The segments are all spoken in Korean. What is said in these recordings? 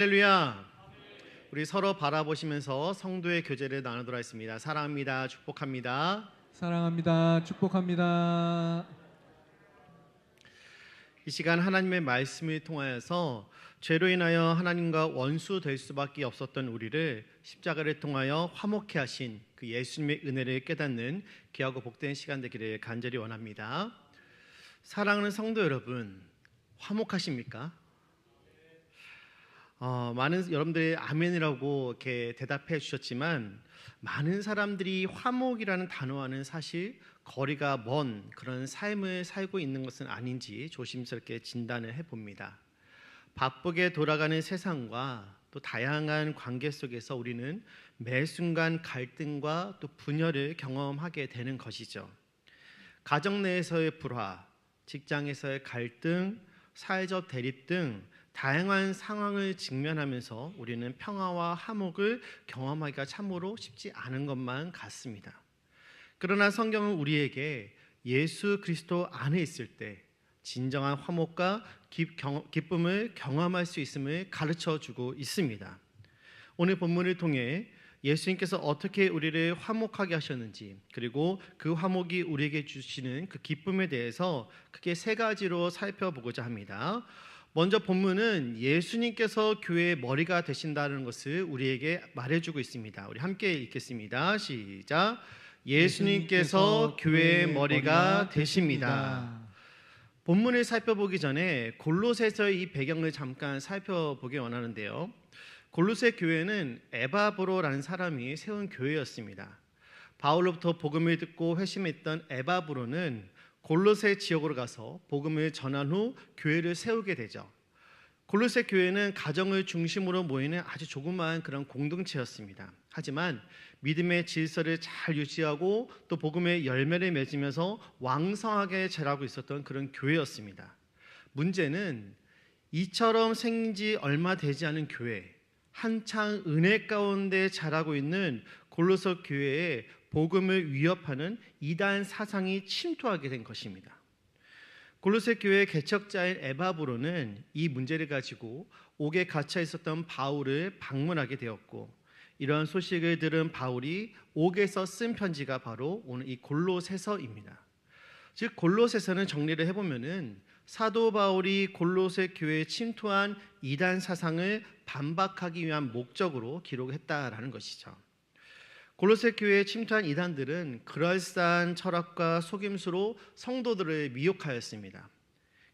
할렐루야. 우리 서로 바라보시면서 성도의 교제를 나누도록 하겠습니다. 사랑합니다. 축복합니다. 사랑합니다. 축복합니다. 이 시간 하나님의 말씀을 통하여서 죄로 인하여 하나님과 원수 될 수밖에 없었던 우리를 십자가를 통하여 화목케 하신 그 예수님의 은혜를 깨닫는 귀하고 복된 시간 되기를 간절히 원합니다. 사랑하는 성도 여러분, 화목하십니까? 많은 여러분들이 아멘이라고 이렇게 대답해 주셨지만 많은 사람들이 화목이라는 단어와는 사실 거리가 먼 그런 삶을 살고 있는 것은 아닌지 조심스럽게 진단을 해봅니다. 바쁘게 돌아가는 세상과 또 다양한 관계 속에서 우리는 매 순간 갈등과 또 분열을 경험하게 되는 것이죠. 가정 내에서의 불화, 직장에서의 갈등, 사회적 대립 등 다양한 상황을 직면하면서 우리는 평화와 화목을 경험하기가 참으로 쉽지 않은 것만 같습니다. 그러나 성경은 우리에게 예수 그리스도 안에 있을 때 진정한 화목과 기쁨을 경험할 수 있음을 가르쳐주고 있습니다. 오늘 본문을 통해 예수님께서 어떻게 우리를 화목하게 하셨는지, 그리고 그 화목이 우리에게 주시는 그 기쁨에 대해서 크게 세 가지로 살펴보고자 합니다. 먼저 본문은 예수님께서 교회의 머리가 되신다는 것을 우리에게 말해주고 있습니다. 우리 함께 읽겠습니다. 시작. 예수님께서 교회의 머리가 되십니다. 본문을 살펴보기 전에 골로새서의 이 배경을 잠깐 살펴보기 원하는데요. 골로새 교회는 에바브로라는 사람이 세운 교회였습니다. 바울로부터 복음을 듣고 회심했던 에바브로는 골로새 지역으로 가서 복음을 전한 후 교회를 세우게 되죠. 골로새 교회는 가정을 중심으로 모이는 아주 조그마한 그런 공동체였습니다. 하지만 믿음의 질서를 잘 유지하고 또 복음의 열매를 맺으면서 왕성하게 자라고 있었던 그런 교회였습니다. 문제는 이처럼 생긴 지 얼마 되지 않은 교회, 한창 은혜 가운데 자라고 있는 골로새 교회에 복음을 위협하는 이단 사상이 침투하게 된 것입니다. 골로새 교회의 개척자인 에바브로는 이 문제를 가지고 옥에 갇혀 있었던 바울을 방문하게 되었고, 이러한 소식을 들은 바울이 옥에서 쓴 편지가 바로 오늘 이 골로새서입니다. 즉 골로새서는 정리를 해보면은 사도 바울이 골로새 교회에 침투한 이단 사상을 반박하기 위한 목적으로 기록했다라는 것이죠. 골로새 교회에 침투한 이단들은 그럴싸한 철학과 속임수로 성도들을 미혹하였습니다.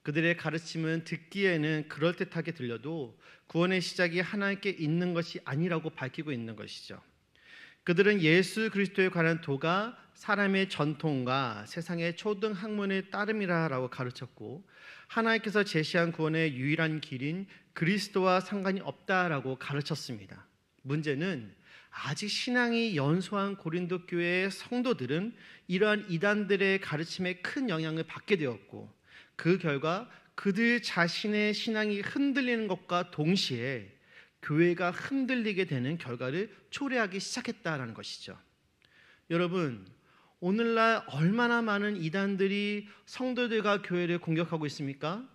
그들의 가르침은 듣기에는 그럴듯하게 들려도 구원의 시작이 하나님께 있는 것이 아니라고 밝히고 있는 것이죠. 그들은 예수 그리스도에 관한 도가 사람의 전통과 세상의 초등 학문의 따름이라고 가르쳤고, 하나님께서 제시한 구원의 유일한 길인 그리스도와 상관이 없다라고 가르쳤습니다. 문제는 아직 신앙이 연소한 고린도 교회의 성도들은 이러한 이단들의 가르침에 큰 영향을 받게 되었고, 그 결과 그들 자신의 신앙이 흔들리는 것과 동시에 교회가 흔들리게 되는 결과를 초래하기 시작했다는 것이죠. 여러분, 오늘날 얼마나 많은 이단들이 성도들과 교회를 공격하고 있습니까?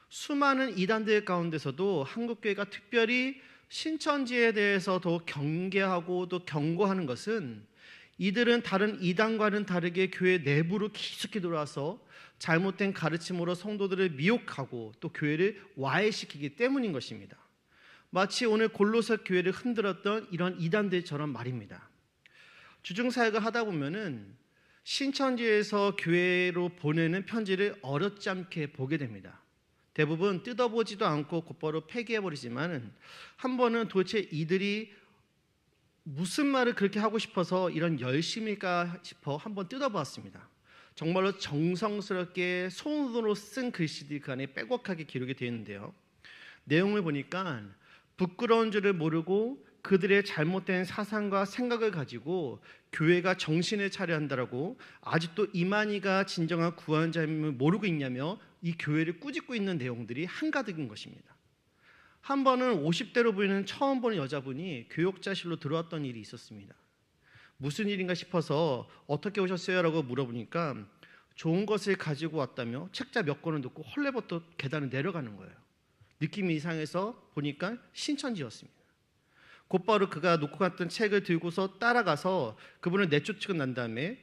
수많은 이단들 가운데서도 한국교회가 특별히 신천지에 대해서 더 경계하고 또 경고하는 것은, 이들은 다른 이단과는 다르게 교회 내부로 깊숙이 들어와서 잘못된 가르침으로 성도들을 미혹하고 또 교회를 와해시키기 때문인 것입니다. 마치 오늘 골로새 교회를 흔들었던 이런 이단들처럼 말입니다. 주중사역을 하다 보면은 신천지에서 교회로 보내는 편지를 어렵지 않게 보게 됩니다. 대부분 뜯어보지도 않고 곧바로 폐기해버리지만, 한 번은 도대체 이들이 무슨 말을 그렇게 하고 싶어서 이런 열심일까 싶어 한번 뜯어보았습니다. 정말로 정성스럽게 손으로 쓴 글씨들이 그 안에 빼곡하게 기록이 되어 있는데요. 내용을 보니까 부끄러운 줄을 모르고 그들의 잘못된 사상과 생각을 가지고 교회가 정신을 차려야 한다라고 아직도 이만희가 진정한 구원자임을 모르고 있냐며 이 교회를 꾸짖고 있는 내용들이 한가득인 것입니다. 한 번은 50대로 보이는 처음 보는 여자분이 교육자실로 들어왔던 일이 있었습니다. 무슨 일인가 싶어서 어떻게 오셨어요? 라고 물어보니까 좋은 것을 가지고 왔다며 책자 몇 권을 놓고 헐레벌떡 계단을 내려가는 거예요. 느낌이 이상해서 보니까 신천지였습니다. 곧바로 그가 놓고 갔던 책을 들고서 따라가서 그분을 내쫓고 난 다음에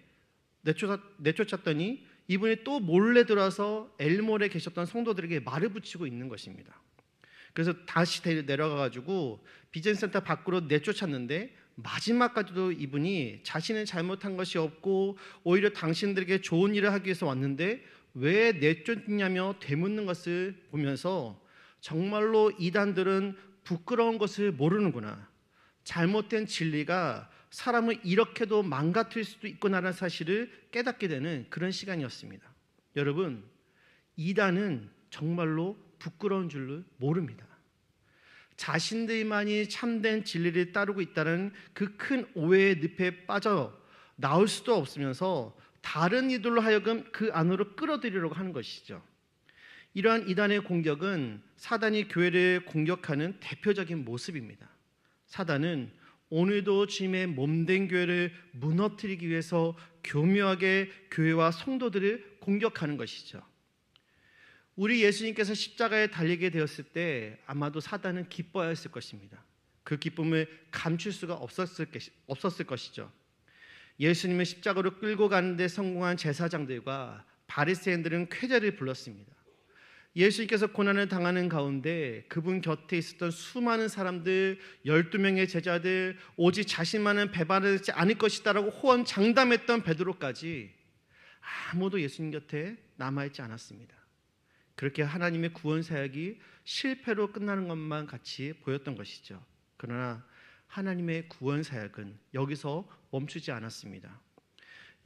내쫓았더니 이분이 또 몰래 들어와서 엘몰에 계셨던 성도들에게 말을 붙이고 있는 것입니다. 그래서 다시 내려가가지고 비전센터 밖으로 내쫓았는데 마지막까지도 이분이 자신은 잘못한 것이 없고 오히려 당신들에게 좋은 일을 하기 위해서 왔는데 왜 내쫓냐며 되묻는 것을 보면서 정말로 이단들은 부끄러운 것을 모르는구나, 잘못된 진리가 사람을 이렇게도 망가뜨릴 수도 있구나라는 사실을 깨닫게 되는 그런 시간이었습니다. 여러분, 이단은 정말로 부끄러운 줄을 모릅니다. 자신들만이 참된 진리를 따르고 있다는 그 큰 오해의 늪에 빠져 나올 수도 없으면서 다른 이들로 하여금 그 안으로 끌어들이려고 하는 것이죠. 이러한 이단의 공격은 사단이 교회를 공격하는 대표적인 모습입니다. 사단은 오늘도 주님의 몸된 교회를 무너뜨리기 위해서 교묘하게 교회와 성도들을 공격하는 것이죠. 우리 예수님께서 십자가에 달리게 되었을 때 아마도 사단은 기뻐했을 것입니다. 그 기쁨을 감출 수가 없었을 것이죠. 예수님을 십자가로 끌고 가는데 성공한 제사장들과 바리새인들은 쾌재를 불렀습니다. 예수님께서 고난을 당하는 가운데 그분 곁에 있었던 수많은 사람들, 12명의 제자들, 오직 자신만은 배반하지 않을 것이다라고 호언장담했던 베드로까지 아무도 예수님 곁에 남아있지 않았습니다. 그렇게 하나님의 구원 사역이 실패로 끝나는 것만 같이 보였던 것이죠. 그러나 하나님의 구원 사역은 여기서 멈추지 않았습니다.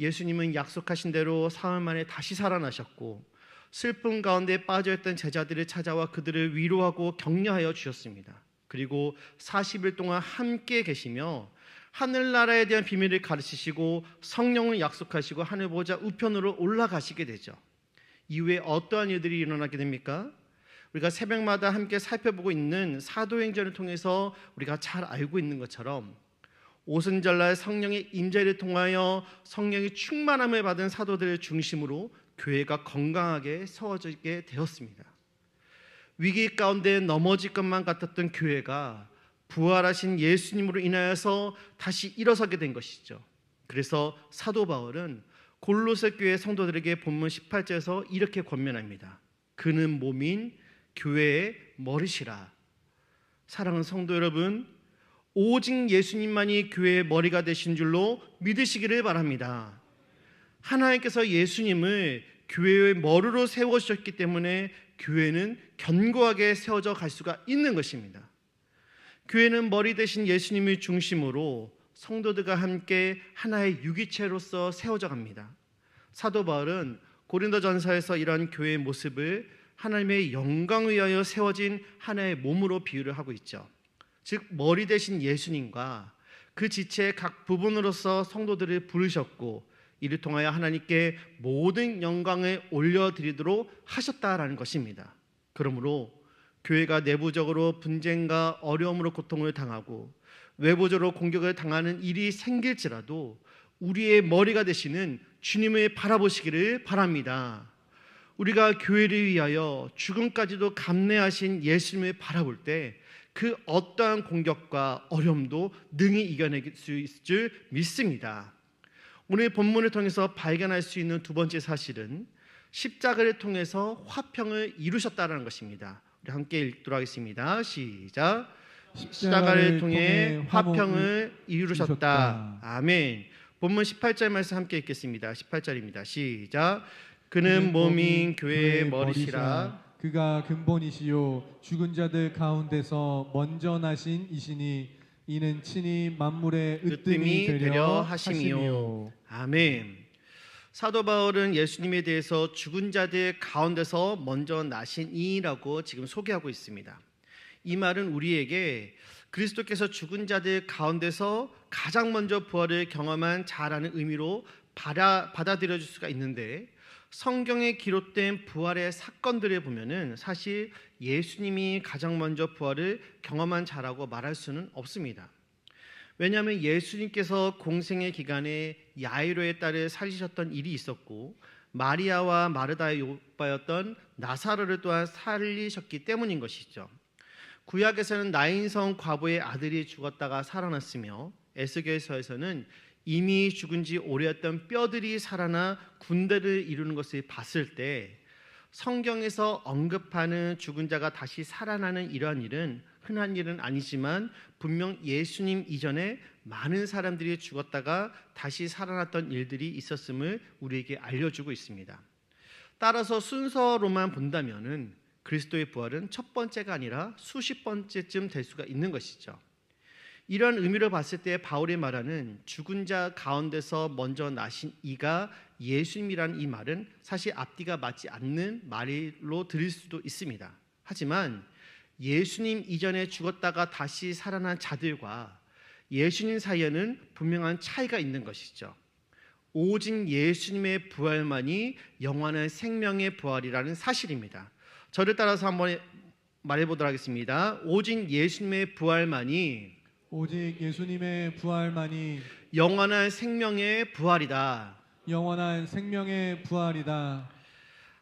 예수님은 약속하신 대로 사흘 만에 다시 살아나셨고 슬픔 가운데 빠져있던 제자들을 찾아와 그들을 위로하고 격려하여 주셨습니다. 그리고 40일 동안 함께 계시며 하늘나라에 대한 비밀을 가르치시고 성령을 약속하시고 하늘 보좌 우편으로 올라가시게 되죠. 이후에 어떠한 일들이 일어나게 됩니까? 우리가 새벽마다 함께 살펴보고 있는 사도행전을 통해서 우리가 잘 알고 있는 것처럼 오순절날 성령의 임재를 통하여 성령의 충만함을 받은 사도들을 중심으로 교회가 건강하게 세워지게 되었습니다. 위기 가운데 넘어질 것만 같았던 교회가 부활하신 예수님으로 인하여서 다시 일어서게 된 것이죠. 그래서 사도 바울은 골로새 교회 성도들에게 본문 18절에서 이렇게 권면합니다. 그는 몸인 교회의 머리시라. 사랑하는 성도 여러분, 오직 예수님만이 교회의 머리가 되신 줄로 믿으시기를 바랍니다. 하나님께서 예수님을 교회의 머리로 세워주셨기 때문에 교회는 견고하게 세워져 갈 수가 있는 것입니다. 교회는 머리 되신 예수님을 중심으로 성도들과 함께 하나의 유기체로서 세워져 갑니다. 사도 바울은 고린도전서에서 이런 교회의 모습을 하나님의 영광을 위하여 세워진 하나의 몸으로 비유를 하고 있죠. 즉 머리 되신 예수님과 그 지체의 각 부분으로서 성도들을 부르셨고 이를 통하여 하나님께 모든 영광을 올려드리도록 하셨다라는 것입니다. 그러므로 교회가 내부적으로 분쟁과 어려움으로 고통을 당하고 외부적으로 공격을 당하는 일이 생길지라도 우리의 머리가 되시는 주님을 바라보시기를 바랍니다. 우리가 교회를 위하여 죽음까지도 감내하신 예수님을 바라볼 때 그 어떠한 공격과 어려움도 능히 이겨낼 수 있을 줄 믿습니다. 오늘 본문을 통해서 발견할 수 있는 두 번째 사실은 십자가를 통해서 화평을 이루셨다는 것입니다. 우리 함께 읽도록 하겠습니다. 시작. 십자가를 통해 화평을 이루셨다. 아멘. 본문 18절 말씀 함께 읽겠습니다. 18절입니다. 시작. 그는 몸인 교회의 머리시라. 그가 근본이시요 죽은 자들 가운데서 먼저 나신 이시니 이는 친히 만물의 으뜸이 되려 하심이요. 아멘. 사도 바울은 예수님에 대해서 죽은 자들 가운데서 먼저 나신 이라고 지금 소개하고 있습니다. 이 말은 우리에게 그리스도께서 죽은 자들 가운데서 가장 먼저 부활을 경험한 자라는 의미로 받아들여질 수가 있는데, 성경에 기록된 부활의 사건들을 보면은 사실 예수님이 가장 먼저 부활을 경험한 자라고 말할 수는 없습니다. 왜냐하면 예수님께서 공생의 기간에 야이로의 딸을 살리셨던 일이 있었고 마리아와 마르다의 오빠였던 나사로를 또한 살리셨기 때문인 것이죠. 구약에서는 나인성 과부의 아들이 죽었다가 살아났으며 에스겔서에서는 이미 죽은 지 오래였던 뼈들이 살아나 군대를 이루는 것을 봤을 때 성경에서 언급하는 죽은 자가 다시 살아나는 이러한 일은 흔한 일은 아니지만 분명 예수님 이전에 많은 사람들이 죽었다가 다시 살아났던 일들이 있었음을 우리에게 알려주고 있습니다. 따라서 순서로만 본다면은 그리스도의 부활은 첫 번째가 아니라 수십 번째쯤 될 수가 있는 것이죠. 이런 의미로 봤을 때 바울이 말하는 죽은 자 가운데서 먼저 나신 이가 예수님이라는 이 말은 사실 앞뒤가 맞지 않는 말로 들릴 수도 있습니다. 하지만 예수님 이전에 죽었다가 다시 살아난 자들과 예수님 사이에는 분명한 차이가 있는 것이죠. 오직 예수님의 부활만이 영원한 생명의 부활이라는 사실입니다. 저를 따라서 한번 말해보도록 하겠습니다. 오직 예수님의 부활만이 영원한 생명의 부활이다. 영원한 생명의 부활이다.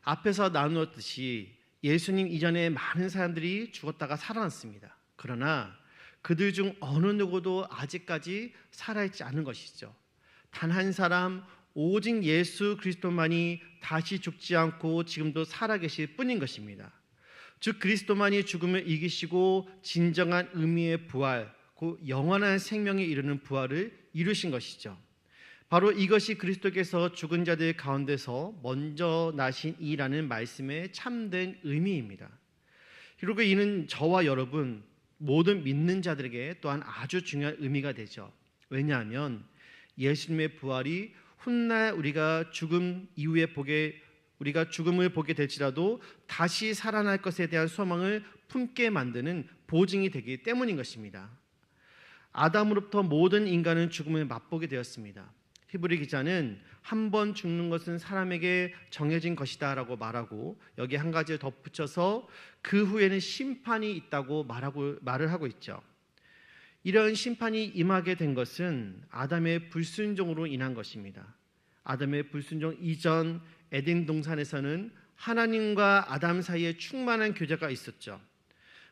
앞에서 나누었듯이 예수님 이전에 많은 사람들이 죽었다가 살아났습니다. 그러나 그들 중 어느 누구도 아직까지 살아있지 않은 것이죠. 단 한 사람 오직 예수 그리스도만이 다시 죽지 않고 지금도 살아계실 뿐인 것입니다. 즉 그리스도만이 죽음을 이기시고 진정한 의미의 부활, 그 영원한 생명에 이르는 부활을 이루신 것이죠. 바로 이것이 그리스도께서 죽은 자들 가운데서 먼저 나신 이라는 말씀의 참된 의미입니다. 그리고 이는 저와 여러분 모든 믿는 자들에게 또한 아주 중요한 의미가 되죠. 왜냐하면 예수님의 부활이 훗날 우리가 죽음 이후에 우리가 죽음을 보게 될지라도 다시 살아날 것에 대한 소망을 품게 만드는 보증이 되기 때문인 것입니다. 아담으로부터 모든 인간은 죽음을 맛보게 되었습니다. 히브리 기자는 한 번 죽는 것은 사람에게 정해진 것이다 라고 말하고 여기 한 가지 덧붙여서 그 후에는 심판이 있다고 말을 하고 있죠. 이런 심판이 임하게 된 것은 아담의 불순종으로 인한 것입니다. 아담의 불순종 이전 에덴 동산에서는 하나님과 아담 사이에 충만한 교제가 있었죠.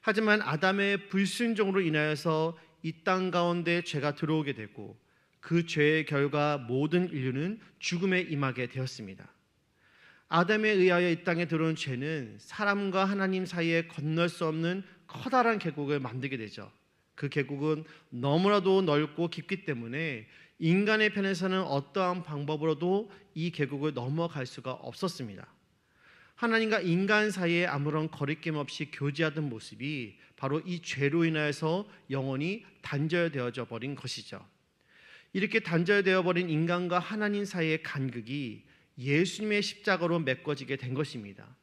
하지만 아담의 불순종으로 인하여서 이 땅 가운데 죄가 들어오게 되고 그 죄의 결과 모든 인류는 죽음에 임하게 되었습니다. 아담에 의하여 이 땅에 들어온 죄는 사람과 하나님 사이에 건널 수 없는 커다란 계곡을 만들게 되죠. 그 계곡은 너무나도 넓고 깊기 때문에 인간의 편에서는 어떠한 방법으로도 이 계곡을 넘어갈 수가 없었습니다. 하나님과 인간 사이에 아무런 거리낌 없이 교제하던 모습이 바로 이 죄로 인하여서 영원히 단절되어져 버린 것이죠. 이렇게 단절되어 버린 인간과 하나님 사이의 간극이 예수님의 십자가로 메꿔지게 된 것입니다.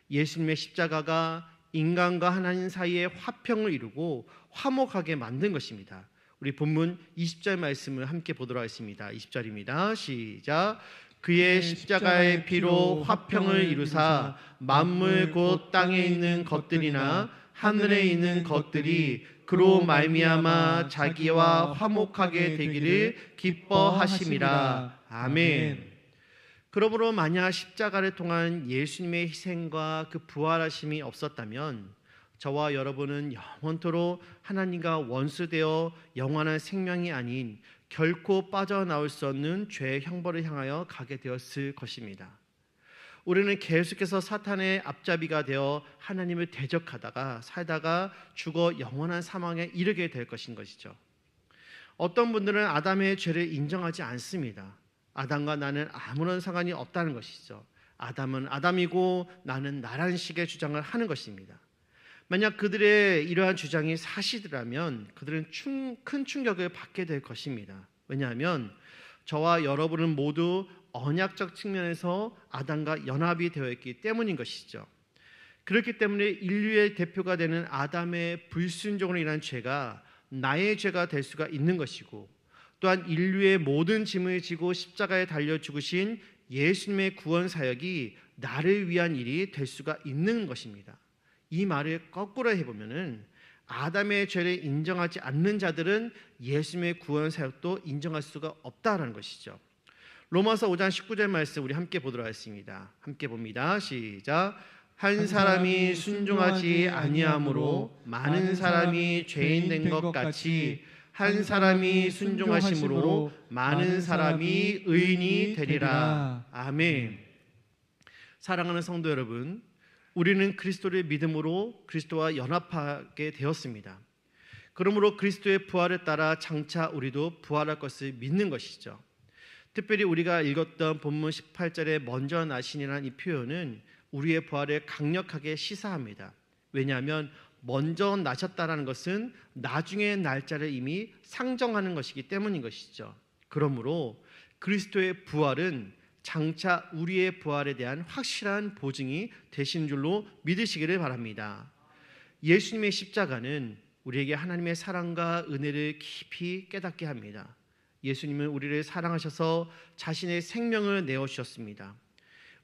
예수님의 십자가가 인간과 하나님 사이의 화평을 이루고 화목하게 만든 것입니다. 우리 본문 20절 말씀을 함께 보도록 하겠습니다. 20절입니다. 시작. 그의 십자가의 피로 화평을 이루사 만물 곧 땅에 있는 것들이나 하늘에 있는 것들이 그로 말미암아 자기와 화목하게 되기를 기뻐하심이라. 아멘. 그러므로 만약 십자가를 통한 예수님의 희생과 그 부활하심이 없었다면 저와 여러분은 영원토록 하나님과 원수되어 영원한 생명이 아닌 결코 빠져나올 수 없는 죄의 형벌을 향하여 가게 되었을 것입니다. 우리는 계속해서 사탄의 앞잡이가 되어 하나님을 대적하다가 살다가 죽어 영원한 사망에 이르게 될 것이죠. 어떤 분들은 아담의 죄를 인정하지 않습니다. 아담과 나는 아무런 상관이 없다는 것이죠. 아담은 아담이고 나는 나라는 식의 주장을 하는 것입니다. 만약 그들의 이러한 주장이 사실이라면 그들은 큰 충격을 받게 될 것입니다. 왜냐하면 저와 여러분은 모두 언약적 측면에서 아담과 연합이 되어 있기 때문인 것이죠. 그렇기 때문에 인류의 대표가 되는 아담의 불순종으로 인한 죄가 나의 죄가 될 수가 있는 것이고, 또한 인류의 모든 짐을 지고 십자가에 달려 죽으신 예수님의 구원 사역이 나를 위한 일이 될 수가 있는 것입니다. 이 말을 거꾸로 해보면은 아담의 죄를 인정하지 않는 자들은 예수님의 구원 사역도 인정할 수가 없다라는 것이죠. 로마서 5장 19절 말씀 우리 함께 보도록 하겠습니다. 함께 봅니다. 시작. 한 사람이 순종하지 아니함으로 많은 사람이 죄인 된 것 같이 한 사람이 순종하심으로 많은 사람이 의인이 되리라. 아멘. 사랑하는 성도 여러분, 우리는 그리스도를 믿음으로 그리스도와 연합하게 되었습니다. 그러므로 그리스도의 부활에 따라 장차 우리도 부활할 것을 믿는 것이죠. 특별히 우리가 읽었던 본문 18절에 먼저 나신이라는 이 표현은 우리의 부활을 강력하게 시사합니다. 왜냐하면 먼저 나셨다라는 것은 나중의 날짜를 이미 상정하는 것이기 때문인 것이죠. 그러므로 그리스도의 부활은 장차 우리의 부활에 대한 확실한 보증이 되신 줄로 믿으시기를 바랍니다. 예수님의 십자가는 우리에게 하나님의 사랑과 은혜를 깊이 깨닫게 합니다. 예수님은 우리를 사랑하셔서 자신의 생명을 내어주셨습니다.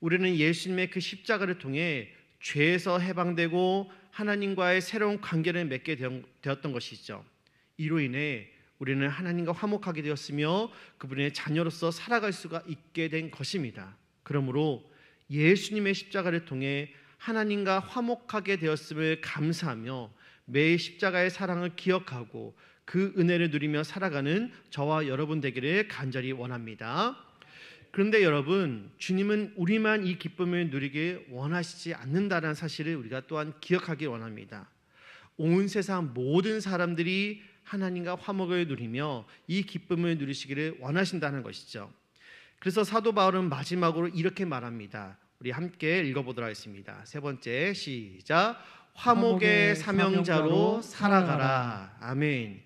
우리는 예수님의 그 십자가를 통해 죄에서 해방되고 하나님과의 새로운 관계를 맺게 되었던 것이죠. 이로 인해 우리는 하나님과 화목하게 되었으며 그분의 자녀로서 살아갈 수가 있게 된 것입니다. 그러므로 예수님의 십자가를 통해 하나님과 화목하게 되었음을 감사하며 매일 십자가의 사랑을 기억하고 그 은혜를 누리며 살아가는 저와 여러분 되기를 간절히 원합니다. 그런데 여러분, 주님은 우리만 이 기쁨을 누리길 원하시지 않는다는 사실을 우리가 또한 기억하기 원합니다. 온 세상 모든 사람들이 하나님과 화목을 누리며 이 기쁨을 누리시기를 원하신다는 것이죠. 그래서 사도 바울은 마지막으로 이렇게 말합니다. 우리 함께 읽어보도록 하겠습니다. 세 번째, 시작. 화목의 사명자로 살아가라. 아멘.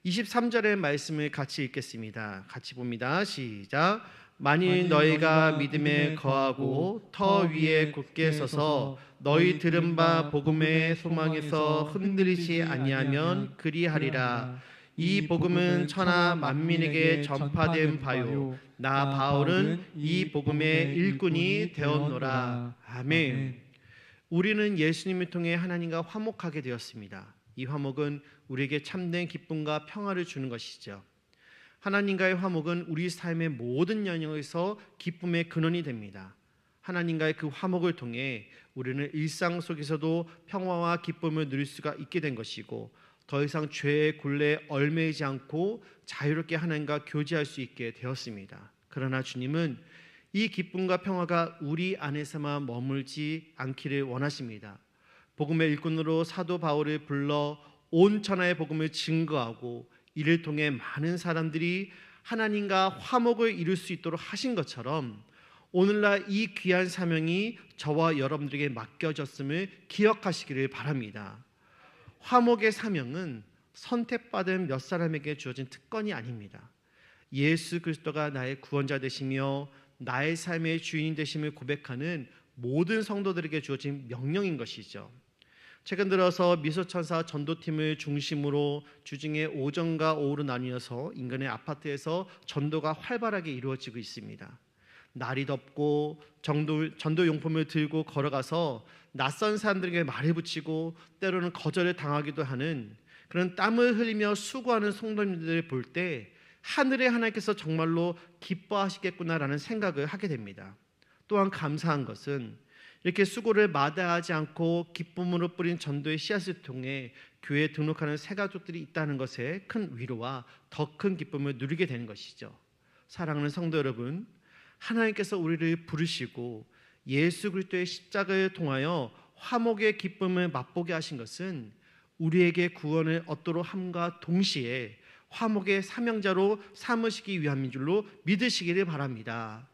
23절의 말씀을 같이 읽겠습니다. 같이 봅니다. 시작. 만일 너희가 믿음에 거하고 터 위에 굳게 서서 너희 들은 바 복음의 소망에서 흔들리지 아니하면 그리하리라. 이 복음은 천하 만민에게 전파된 바요 나 바울은 이 복음의 일꾼이 되었노라. 아멘. 우리는 예수님을 통해 하나님과 화목하게 되었습니다. 이 화목은 우리에게 참된 기쁨과 평화를 주는 것이죠. 하나님과의 화목은 우리 삶의 모든 영역에서 기쁨의 근원이 됩니다. 하나님과의 그 화목을 통해 우리는 일상 속에서도 평화와 기쁨을 누릴 수가 있게 된 것이고 더 이상 죄의 굴레에 얽매이지 않고 자유롭게 하나님과 교제할 수 있게 되었습니다. 그러나 주님은 이 기쁨과 평화가 우리 안에서만 머물지 않기를 원하십니다. 복음의 일꾼으로 사도 바울을 불러 온 천하의 복음을 증거하고 이를 통해 많은 사람들이 하나님과 화목을 이룰 수 있도록 하신 것처럼 오늘날 이 귀한 사명이 저와 여러분들에게 맡겨졌음을 기억하시기를 바랍니다. 화목의 사명은 선택받은 몇 사람에게 주어진 특권이 아닙니다. 예수 그리스도가 나의 구원자 되시며 나의 삶의 주인이 되심을 고백하는 모든 성도들에게 주어진 명령인 것이죠. 최근 들어서 미소천사 전도팀을 중심으로 주중에 오전과 오후로 나뉘어서 인근의 아파트에서 전도가 활발하게 이루어지고 있습니다. 날이 덥고 전도용품을 들고 걸어가서 낯선 사람들에게 말을 붙이고 때로는 거절을 당하기도 하는 그런 땀을 흘리며 수고하는 성도님들을 볼 때 하늘의 하나님께서 정말로 기뻐하시겠구나라는 생각을 하게 됩니다. 또한 감사한 것은 이렇게 수고를 마다하지 않고 기쁨으로 뿌린 전도의 씨앗을 통해 교회에 등록하는 새가족들이 있다는 것에 큰 위로와 더 큰 기쁨을 누리게 되는 것이죠. 사랑하는 성도 여러분, 하나님께서 우리를 부르시고 예수 그리스도의 십자가를 통하여 화목의 기쁨을 맛보게 하신 것은 우리에게 구원을 얻도록 함과 동시에 화목의 사명자로 삼으시기 위함인 줄로 믿으시기를 바랍니다.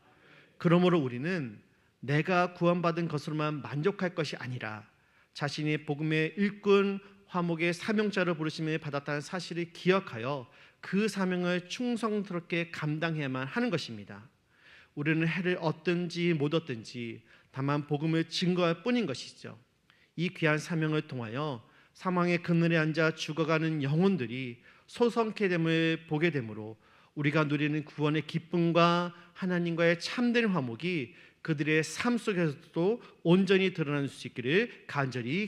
그러므로 우리는 내가 구원받은 것으로만 만족할 것이 아니라 자신이 복음의 일꾼 화목의 사명자로 부르심을 받았다는 사실을 기억하여 그 사명을 충성스럽게 감당해야만 하는 것입니다. 우리는 해를 얻든지 못 얻든지 다만 복음을 증거할 뿐인 것이죠. 이 귀한 사명을 통하여 사망의 그늘에 앉아 죽어가는 영혼들이 소성케 됨을 보게 되므로 우리가 누리는 구원의 기쁨과 하나님과의 참된 화목이 그들의 삶 속에서도 온전히 드러날 수 있기를 간절히